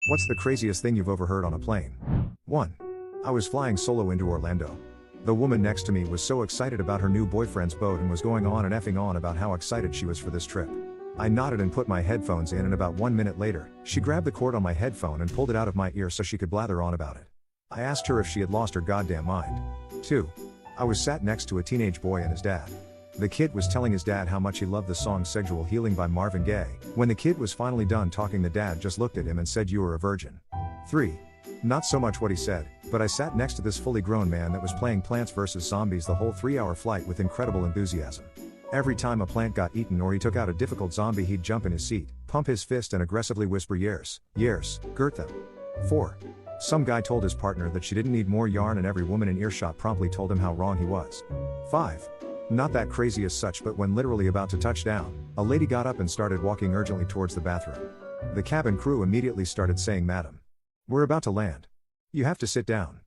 What's the craziest thing you've overheard on a plane? 1. I was flying solo into Orlando. The woman next to me was so excited about her new boyfriend's boat and was going on and effing on about how excited she was for this trip. I nodded and put my headphones in, and about 1 minute later, she grabbed the cord on my headphone and pulled it out of my ear so she could blather on about it. I asked her if she had lost her goddamn mind. 2. I was sat next to a teenage boy and his dad. The kid was telling his dad how much he loved the song Sexual Healing by Marvin Gaye. When the kid was finally done talking, the dad just looked at him and said, "You are a virgin." 3. Not so much what he said, but I sat next to this fully grown man that was playing Plants vs. Zombies the whole 3-hour flight with incredible enthusiasm. Every time a plant got eaten or he took out a difficult zombie, he'd jump in his seat, pump his fist and aggressively whisper, "Years, years, girt them." 4. Some guy told his partner that she didn't need more yarn, and every woman in earshot promptly told him how wrong he was. 5. Not that crazy as such, but when literally about to touch down, a lady got up and started walking urgently towards the bathroom. The cabin crew immediately started saying, "Madam, we're about to land. You have to sit down."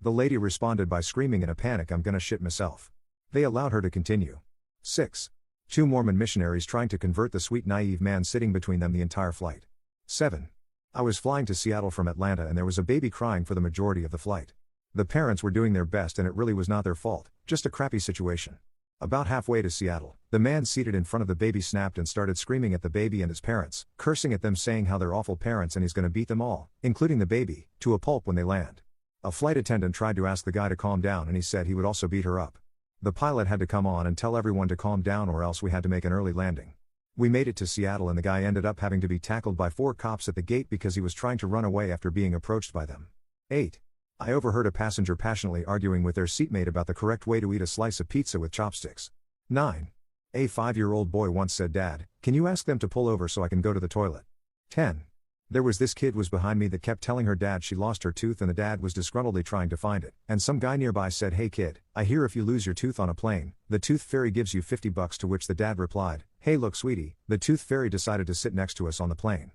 The lady responded by screaming in a panic, "I'm gonna shit myself." They allowed her to continue. 6. 2 Mormon missionaries trying to convert the sweet naive man sitting between them the entire flight. 7. I was flying to Seattle from Atlanta and there was a baby crying for the majority of the flight. The parents were doing their best and it really was not their fault, just a crappy situation. About halfway to Seattle, the man seated in front of the baby snapped and started screaming at the baby and his parents, cursing at them, saying how they're awful parents and he's gonna beat them all, including the baby, to a pulp when they land. A flight attendant tried to ask the guy to calm down and he said he would also beat her up. The pilot had to come on and tell everyone to calm down or else we had to make an early landing. We made it to Seattle and the guy ended up having to be tackled by 4 cops at the gate because he was trying to run away after being approached by them. 8. I overheard a passenger passionately arguing with their seatmate about the correct way to eat a slice of pizza with chopsticks. 9. A 5-year-old boy once said, "Dad, can you ask them to pull over so I can go to the toilet?" 10. There was this kid was behind me that kept telling her dad she lost her tooth and the dad was disgruntledly trying to find it, and some guy nearby said, "Hey kid, I hear if you lose your tooth on a plane, the tooth fairy gives you $50, to which the dad replied, "Hey look sweetie, the tooth fairy decided to sit next to us on the plane."